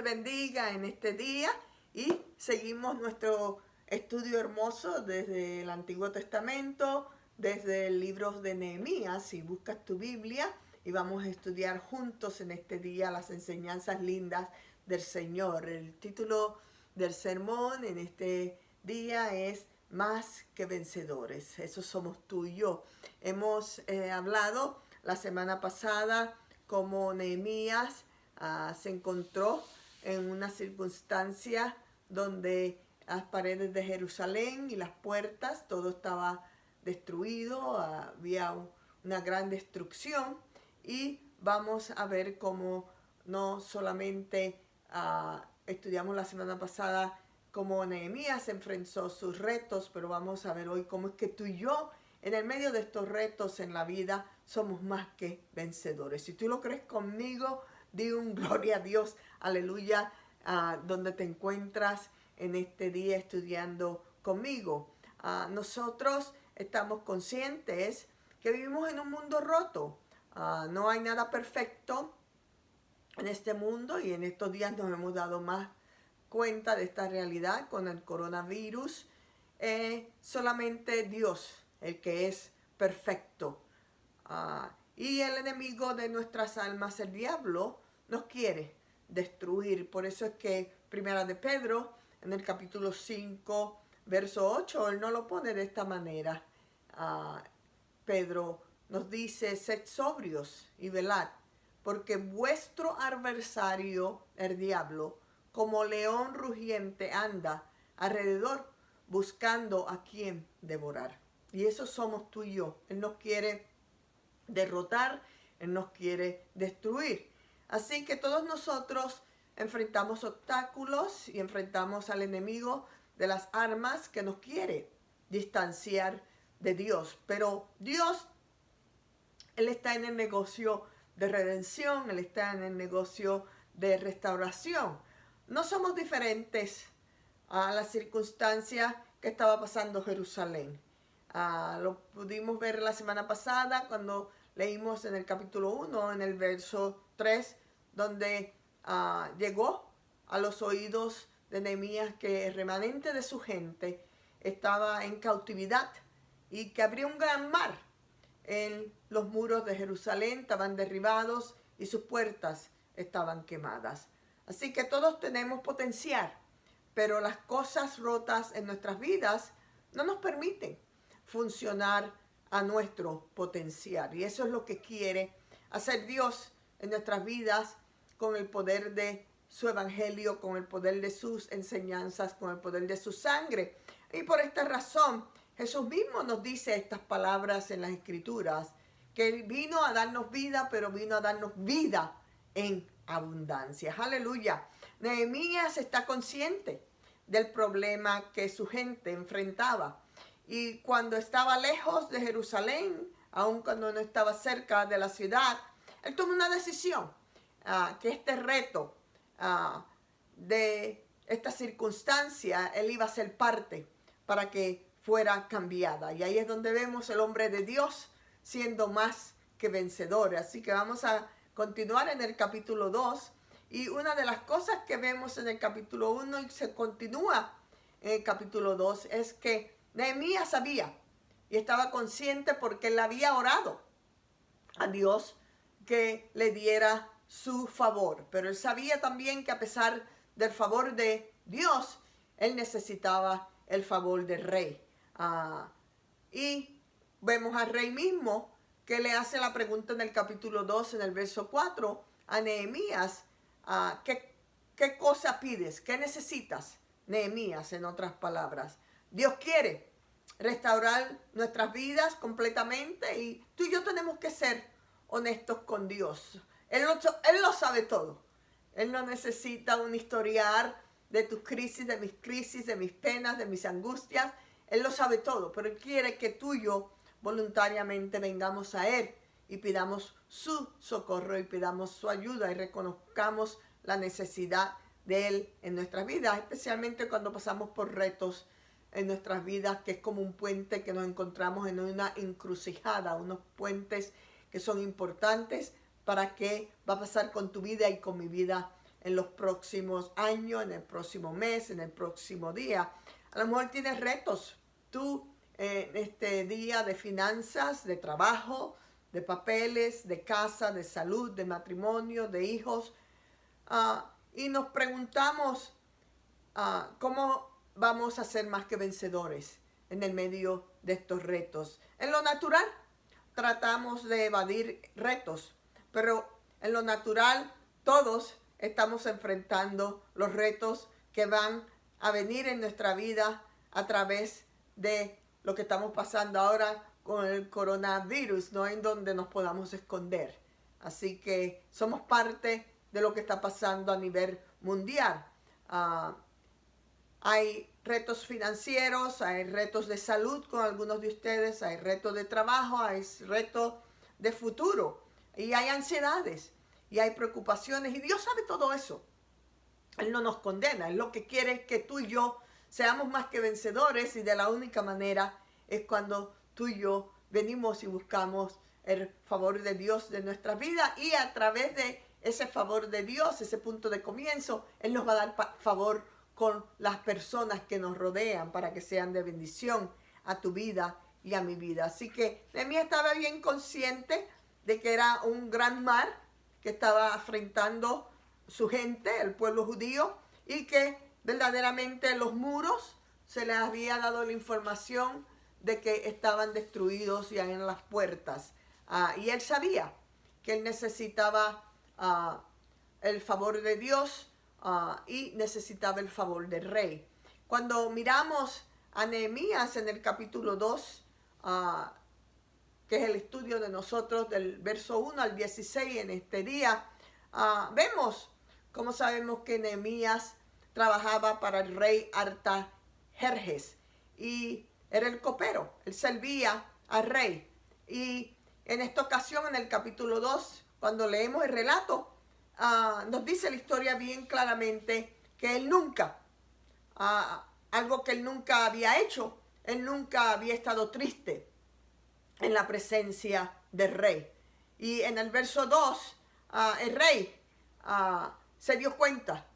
bendiga en este día y seguimos nuestro estudio hermoso desde el Antiguo Testamento, desde el libro de Nehemías. Si buscas tu Biblia, y vamos a estudiar juntos en este día las enseñanzas lindas del Señor. El título del sermón en este día es Más que vencedores. Eso somos tú y yo. Hemos hablado la semana pasada cómo Nehemías se encontró en una circunstancia donde las paredes de Jerusalén y las puertas, todo estaba destruido, había una gran destrucción, y vamos a ver cómo no solamente estudiamos la semana pasada cómo Nehemías enfrentó sus retos, pero vamos a ver hoy cómo es que tú y yo, en el medio de estos retos en la vida, somos más que vencedores. Si tú lo crees conmigo, di un gloria a Dios, aleluya, donde te encuentras en este día estudiando conmigo. Nosotros estamos conscientes que vivimos en un mundo roto. No hay nada perfecto en este mundo, y en estos días nos hemos dado más cuenta de esta realidad con el coronavirus. Solamente Dios, el que es perfecto. Y el enemigo de nuestras almas, el diablo, nos quiere destruir. Por eso es que Primera de Pedro, en el capítulo 5, verso 8, él no lo pone de esta manera. Pedro nos dice: sed sobrios y velad, porque vuestro adversario, el diablo, como león rugiente, anda alrededor buscando a quien devorar. Y eso somos tú y yo. Él nos quiere derrotar, Él nos quiere destruir. Así que todos nosotros enfrentamos obstáculos y enfrentamos al enemigo de las armas que nos quiere distanciar de Dios. Pero Dios, Él está en el negocio de redención, Él está en el negocio de restauración. No somos diferentes a las circunstancias que estaba pasando Jerusalén. Lo pudimos ver la semana pasada cuando leímos en el capítulo 1, en el verso 3, donde llegó a los oídos de Nehemías que el remanente de su gente estaba en cautividad y que habría un gran mar. En los muros de Jerusalén estaban derribados y sus puertas estaban quemadas. Así que todos tenemos potencial, pero las cosas rotas en nuestras vidas no nos permiten funcionar a nuestro potencial. Y eso es lo que quiere hacer Dios en nuestras vidas con el poder de su evangelio, con el poder de sus enseñanzas, con el poder de su sangre. Y por esta razón, Jesús mismo nos dice estas palabras en las Escrituras, que Él vino a darnos vida, pero vino a darnos vida en abundancia. Aleluya. Nehemías está consciente del problema que su gente enfrentaba. Y cuando estaba lejos de Jerusalén, aun cuando no estaba cerca de la ciudad, él tomó una decisión, que este reto de esta circunstancia, él iba a ser parte para que fuera cambiada. Y ahí es donde vemos el hombre de Dios siendo más que vencedor. Así que vamos a continuar en el capítulo 2. Y una de las cosas que vemos en el capítulo 1 y se continúa en el capítulo 2 es que Nehemías sabía y estaba consciente, porque él había orado a Dios que le diera su favor. Pero él sabía también que a pesar del favor de Dios, él necesitaba el favor del rey. Y vemos al rey mismo que le hace la pregunta en el capítulo 2, en el verso 4, a Nehemías: ¿qué cosa pides? ¿Qué necesitas, Nehemías? En otras palabras, Dios quiere restaurar nuestras vidas completamente, y tú y yo tenemos que ser honestos con Dios. Él lo sabe todo. Él no necesita un historial de tus crisis, de mis penas, de mis angustias. Él lo sabe todo, pero Él quiere que tú y yo voluntariamente vengamos a Él y pidamos su socorro y pidamos su ayuda y reconozcamos la necesidad de Él en nuestras vidas, especialmente cuando pasamos por retos en nuestras vidas, que es como un puente que nos encontramos en una encrucijada, unos puentes que son importantes para qué va a pasar con tu vida y con mi vida en los próximos años, en el próximo mes, en el próximo día. A lo mejor tienes retos tú en este día de finanzas, de trabajo, de papeles, de casa, de salud, de matrimonio, de hijos. Y nos preguntamos cómo vamos a ser más que vencedores en el medio de estos retos. En lo natural, tratamos de evadir retos, pero en lo natural todos estamos enfrentando los retos que van a venir en nuestra vida a través de lo que estamos pasando ahora con el coronavirus, no en donde nos podamos esconder. Así que somos parte de lo que está pasando a nivel mundial. Hay retos financieros, hay retos de salud con algunos de ustedes, hay retos de trabajo, hay retos de futuro y hay ansiedades y hay preocupaciones y Dios sabe todo eso. Él no nos condena, Él lo que quiere es que tú y yo seamos más que vencedores y de la única manera es cuando tú y yo venimos y buscamos el favor de Dios de nuestra vida y a través de ese favor de Dios, ese punto de comienzo, Él nos va a dar favor con las personas que nos rodean para que sean de bendición a tu vida y a mi vida. Así que Nehemías estaba bien consciente de que era un gran mar que estaba afrontando su gente, el pueblo judío, y que verdaderamente los muros se les había dado la información de que estaban destruidos ya en las puertas. Y él sabía que él necesitaba el favor de Dios y necesitaba el favor del rey. Cuando miramos a Nehemías en el capítulo 2, que es el estudio de nosotros del verso 1 al 16 en este día, vemos cómo sabemos que Nehemías trabajaba para el rey Artajerjes y era el copero, él servía al rey. Y en esta ocasión, en el capítulo 2, cuando leemos el relato, nos dice la historia bien claramente que él nunca, algo que él nunca había hecho, él nunca había estado triste en la presencia del rey. Y en el verso 2, el rey se dio cuenta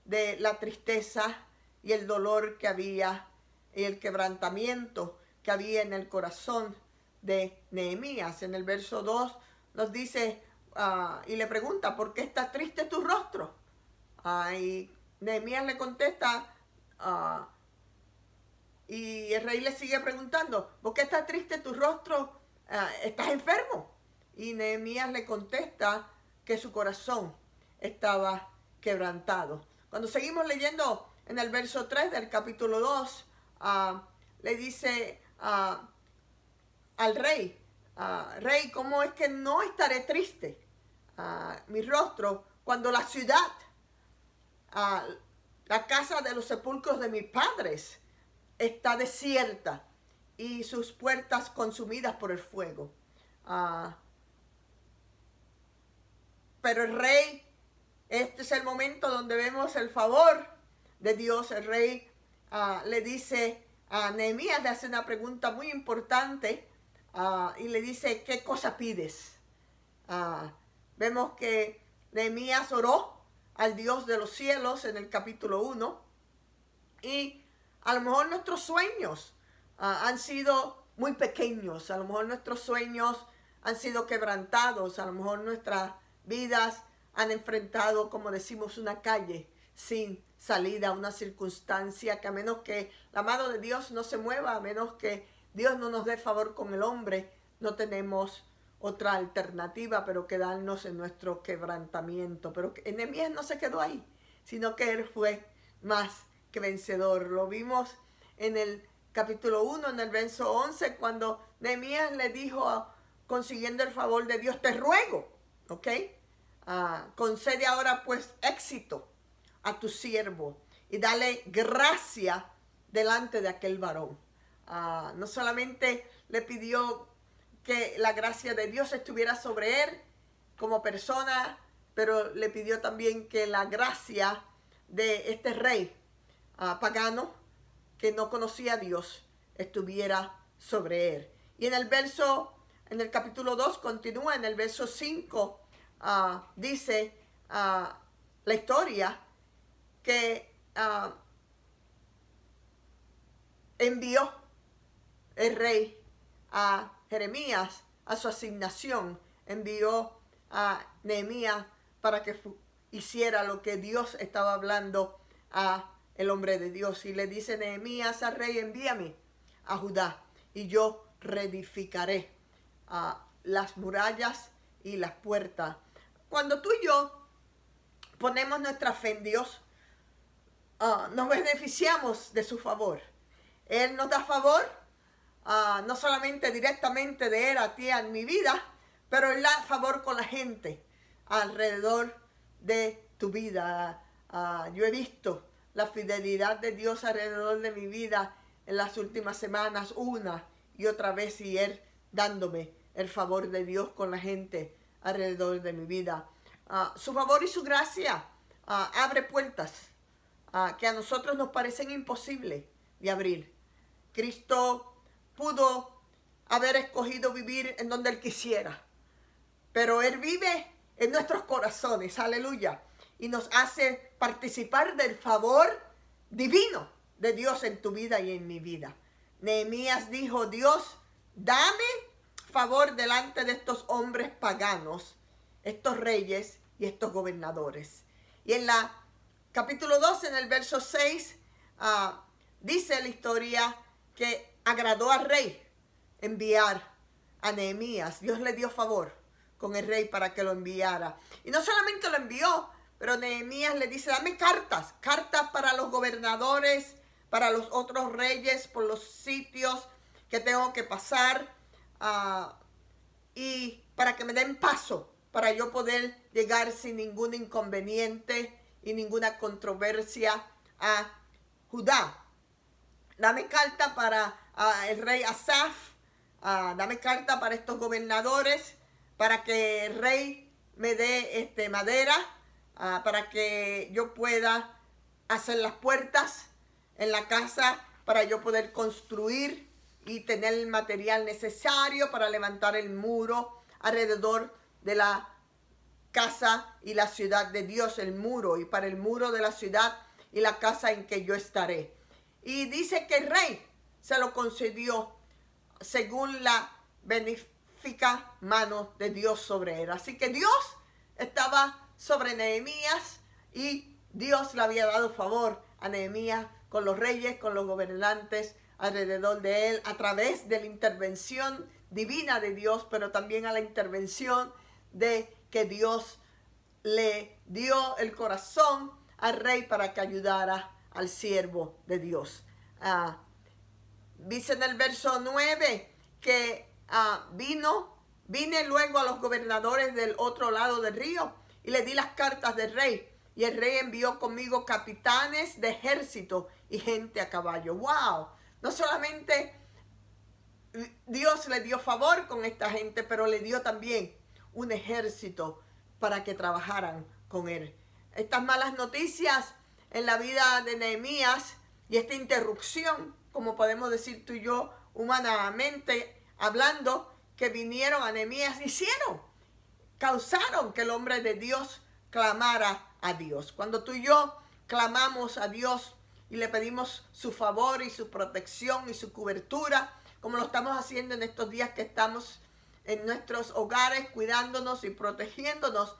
de la tristeza y el dolor que había y el quebrantamiento que había en el corazón de Nehemías. En el verso 2 nos dice y le pregunta, ¿por qué está triste tu rostro? Y Nehemías le contesta y el rey le sigue preguntando, ¿por qué está triste tu rostro? ¿Estás enfermo? Y Nehemías le contesta que su corazón estaba quebrantado. Cuando seguimos leyendo en el verso 3 del capítulo 2, le dice al rey, rey, ¿cómo es que no estaré triste mi rostro cuando la ciudad, la casa de los sepulcros de mis padres está desierta y sus puertas consumidas por el fuego? Pero el rey, este es el momento donde vemos el favor de Dios. El rey le dice a Nehemías, le hace una pregunta muy importante y le dice, ¿qué cosa pides? Vemos que Nehemías oró al Dios de los cielos en el capítulo 1 y a lo mejor nuestros sueños han sido muy pequeños, a lo mejor nuestros sueños han sido quebrantados, a lo mejor nuestras vidas han enfrentado, como decimos, una calle sin salida, una circunstancia que a menos que la mano de Dios no se mueva, a menos que Dios no nos dé favor con el hombre, no tenemos otra alternativa pero quedarnos en nuestro quebrantamiento. Pero Nehemías no se quedó ahí, sino que él fue más que vencedor. Lo vimos en el capítulo 1, en el verso 11, cuando Nehemías le dijo, consiguiendo el favor de Dios, te ruego, ¿ok? Concede ahora pues éxito a tu siervo y dale gracia delante de aquel varón. No solamente le pidió que la gracia de Dios estuviera sobre él como persona, pero le pidió también que la gracia de este rey pagano que no conocía a Dios estuviera sobre él. Y en el capítulo 2 continúa, en el verso 5 dice, la historia que envió el rey a Jeremías a su asignación, envió a Nehemías para que hiciera lo que Dios estaba hablando a el hombre de Dios. Y le dice Nehemías al rey: envíame a Judá y yo reedificaré las murallas y las puertas. Cuando tú y yo ponemos nuestra fe en Dios, nos beneficiamos de su favor. Él nos da favor, no solamente directamente de Él a ti, en mi vida, pero Él da favor con la gente alrededor de tu vida. Yo he visto la fidelidad de Dios alrededor de mi vida en las últimas semanas, una y otra vez, y Él dándome el favor de Dios con la gente alrededor de mi vida. Su favor y su gracia abre puertas que a nosotros nos parecen imposibles de abrir. Cristo pudo haber escogido vivir en donde Él quisiera, pero Él vive en nuestros corazones, aleluya, y nos hace participar del favor divino de Dios en tu vida y en mi vida. Nehemías dijo: Dios, dame favor delante de estos hombres paganos, estos reyes y estos gobernadores. Y en la capítulo 2, en el verso 6, dice la historia que agradó al rey enviar a Nehemías. Dios le dio favor con el rey para que lo enviara. Y no solamente lo envió, pero Nehemías le dice: dame cartas para los gobernadores, para los otros reyes, por los sitios que tengo que pasar, y para que me den paso, para yo poder llegar sin ningún inconveniente y ninguna controversia a Judá. Dame carta para el rey Asaf, dame carta para estos gobernadores, para que el rey me dé madera, para que yo pueda hacer las puertas en la casa, para yo poder construir y tener el material necesario para levantar el muro alrededor de la casa y la ciudad de Dios, el muro, y para el muro de la ciudad y la casa en que yo estaré. Y dice que el rey se lo concedió según la benéfica mano de Dios sobre él. Así que Dios estaba sobre Nehemías y Dios le había dado favor a Nehemías con los reyes, con los gobernantes alrededor de él, a través de la intervención divina de Dios, pero también a la intervención de que Dios le dio el corazón al rey para que ayudara al siervo de Dios. Dice en el verso 9 que vine luego a los gobernadores del otro lado del río y le di las cartas del rey. Y el rey envió conmigo capitanes de ejército y gente a caballo. ¡Wow! No solamente Dios le dio favor con esta gente, pero le dio también un ejército para que trabajaran con él. Estas malas noticias en la vida de Nehemías y esta interrupción, como podemos decir tú y yo, humanamente hablando, que vinieron a Nehemías, causaron que el hombre de Dios clamara a Dios. Cuando tú y yo clamamos a Dios y le pedimos su favor y su protección y su cobertura, como lo estamos haciendo en estos días que estamos en nuestros hogares cuidándonos y protegiéndonos,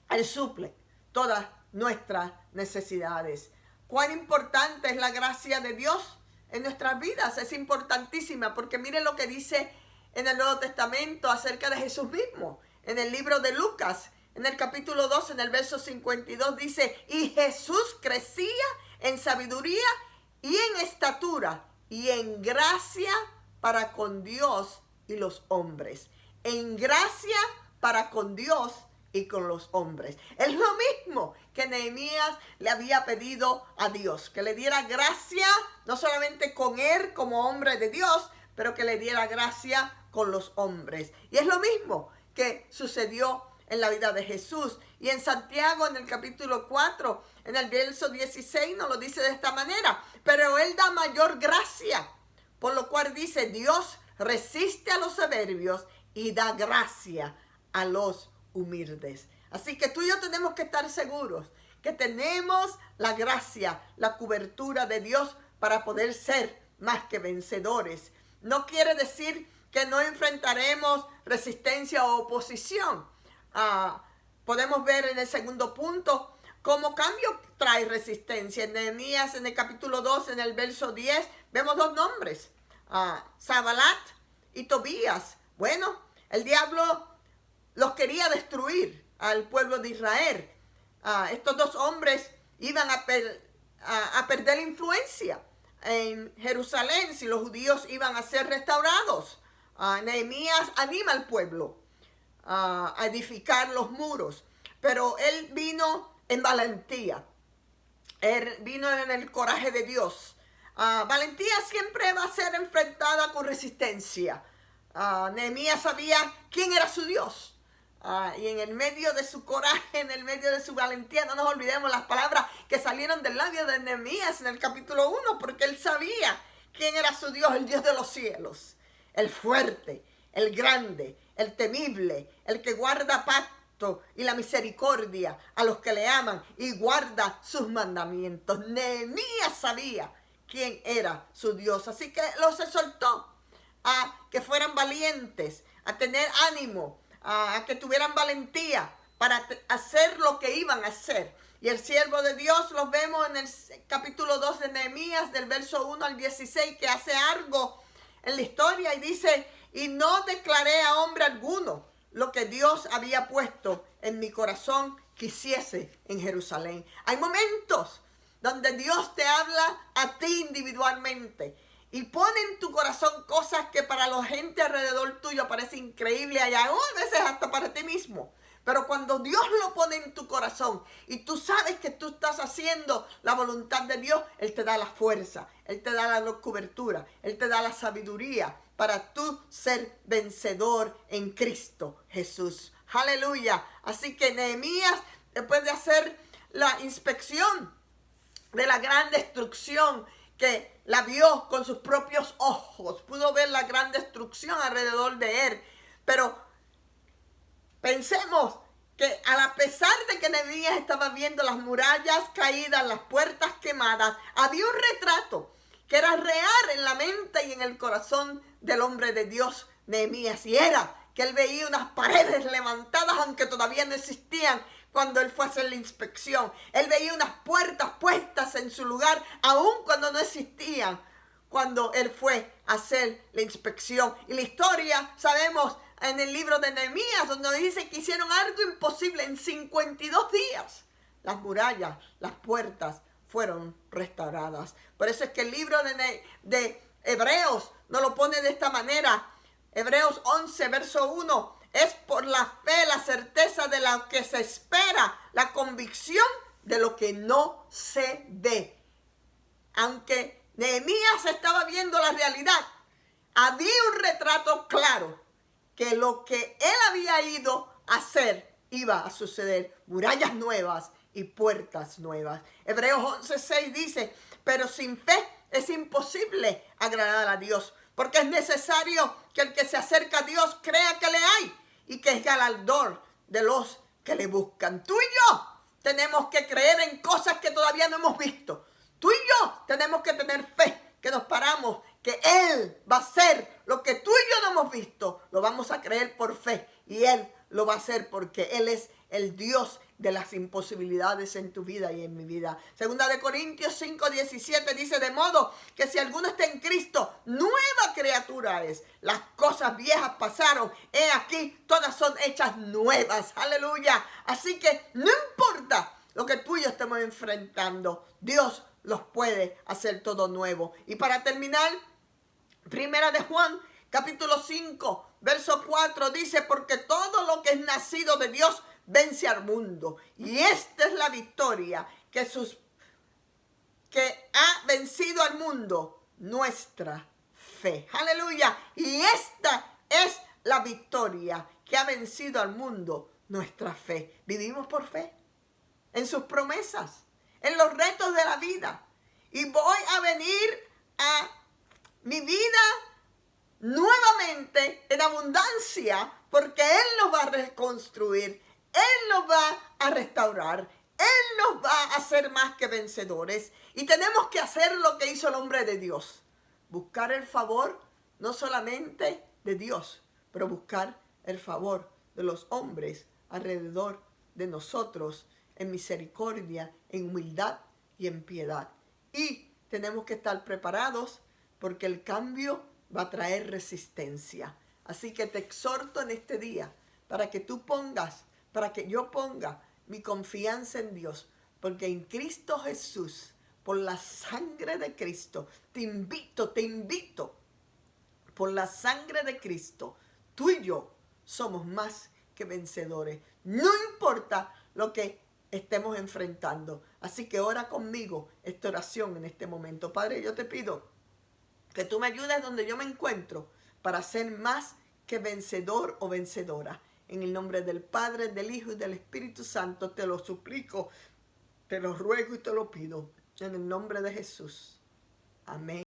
Él suple todas nuestras necesidades. Cuán importante es la gracia de Dios en nuestras vidas. Es importantísima, porque miren lo que dice en el Nuevo Testamento acerca de Jesús mismo. En el libro de Lucas, en el capítulo 2, en el verso 52, dice: y Jesús crecía en sabiduría y en estatura y en gracia para con Dios y los hombres. En gracia para con Dios y con los hombres. Es lo mismo que Nehemías le había pedido a Dios, que le diera gracia, no solamente con él como hombre de Dios, pero que le diera gracia con los hombres. Y es lo mismo que sucedió en la vida de Jesús. Y en Santiago, en el capítulo 4, en el verso 16, nos lo dice de esta manera: pero Él da mayor gracia, por lo cual dice: Dios resiste a los soberbios y da gracia a los humildes. Así que tú y yo tenemos que estar seguros que tenemos la gracia, la cobertura de Dios para poder ser más que vencedores. No quiere decir que no enfrentaremos resistencia o oposición. Podemos ver en el segundo punto cómo cambio trae resistencia. En Nehemías, en el capítulo 2, en el verso 10, vemos dos nombres, Sanballat y Tobías. Bueno, el diablo los quería destruir al pueblo de Israel. Estos dos hombres iban a perder influencia en Jerusalén si los judíos iban a ser restaurados. Nehemías anima al pueblo a edificar los muros, pero él vino en valentía, él vino en el coraje de Dios. Valentía siempre va a ser enfrentada con resistencia. Nehemías sabía quién era su Dios. Y en el medio de su coraje, en el medio de su valentía, no nos olvidemos las palabras que salieron del labio de Nehemías en el capítulo 1, porque él sabía quién era su Dios, el Dios de los cielos, el fuerte, el grande, el temible, el que guarda pacto y la misericordia a los que le aman y guarda sus mandamientos. Nehemías sabía quién era su Dios, así que los exhortó a que fueran valientes, a tener ánimo, a que tuvieran valentía para hacer lo que iban a hacer. Y el siervo de Dios, los vemos en el capítulo 2 de Nehemías, del verso 1 al 16, que hace algo en la historia y dice: y no declaré a hombre alguno lo que Dios había puesto en mi corazón que hiciese en Jerusalén. Hay momentos donde Dios te habla a ti individualmente y pone en tu corazón cosas que para la gente alrededor tuyo parece increíble, y a veces hasta para ti mismo. Pero cuando Dios lo pone en tu corazón y tú sabes que tú estás haciendo la voluntad de Dios, Él te da la fuerza, Él te da la cobertura, Él te da la sabiduría para tú ser vencedor en Cristo Jesús. Aleluya. Así que Nehemías, después de hacer la inspección de la gran destrucción, que la vio con sus propios ojos, pudo ver la gran destrucción alrededor de él. Pero pensemos que a pesar de que Nehemías estaba viendo las murallas caídas, las puertas quemadas, había un retrato que era real en la mente y en el corazón del hombre de Dios, Nehemías, y era que él veía unas paredes levantadas, aunque todavía no existían cuando él fue a hacer la inspección. Él veía unas puertas puestas en su lugar, aun cuando no existían, cuando él fue a hacer la inspección. Y la historia, sabemos, en el libro de Nehemías, donde dice que hicieron algo imposible en 52 días. Las murallas, las puertas fueron restauradas. Por eso es que el libro de Hebreos nos lo pone de esta manera. Hebreos 11, verso 1. Es por la fe, la certeza de lo que se espera, la convicción de lo que no se ve. Aunque Nehemías estaba viendo la realidad, había un retrato claro que lo que él había ido a hacer iba a suceder. Murallas nuevas y puertas nuevas. Hebreos 11:6 dice: pero sin fe es imposible agradar a Dios, porque es necesario que el que se acerca a Dios crea que le hay y que es galardón de los que le buscan. Tú y yo tenemos que creer en cosas que todavía no hemos visto. Tú y yo tenemos que tener fe, que nos paramos, que Él va a hacer lo que tú y yo no hemos visto. Lo vamos a creer por fe y Él lo va a hacer porque Él es el Dios de las imposibilidades en tu vida y en mi vida. Segunda de Corintios 5:17 dice: de modo que si alguno está en Cristo, nueva criatura es. Las cosas viejas pasaron, he aquí, todas son hechas nuevas. Aleluya. Así que no importa lo que tú y yo estemos enfrentando, Dios los puede hacer todo nuevo. Y para terminar, Primera de Juan, capítulo 5, verso 4 dice: porque todo lo que es nacido de Dios vence al mundo. Y esta es la victoria que ha vencido al mundo, nuestra fe. Aleluya. Y esta es la victoria que ha vencido al mundo, nuestra fe. Vivimos por fe en sus promesas, en los retos de la vida. Y voy a venir a mi vida nuevamente en abundancia, porque Él nos va a reconstruir. Él nos va a restaurar. Él nos va a hacer más que vencedores. Y tenemos que hacer lo que hizo el hombre de Dios. Buscar el favor no solamente de Dios, pero buscar el favor de los hombres alrededor de nosotros en misericordia, en humildad y en piedad. Y tenemos que estar preparados porque el cambio va a traer resistencia. Así que te exhorto en este día para que tú pongas, para que yo ponga mi confianza en Dios, porque en Cristo Jesús, por la sangre de Cristo, te invito, por la sangre de Cristo, tú y yo somos más que vencedores. No importa lo que estemos enfrentando. Así que ora conmigo esta oración en este momento. Padre, yo te pido que tú me ayudes donde yo me encuentro para ser más que vencedor o vencedora. En el nombre del Padre, del Hijo y del Espíritu Santo te lo suplico, te lo ruego y te lo pido. En el nombre de Jesús. Amén.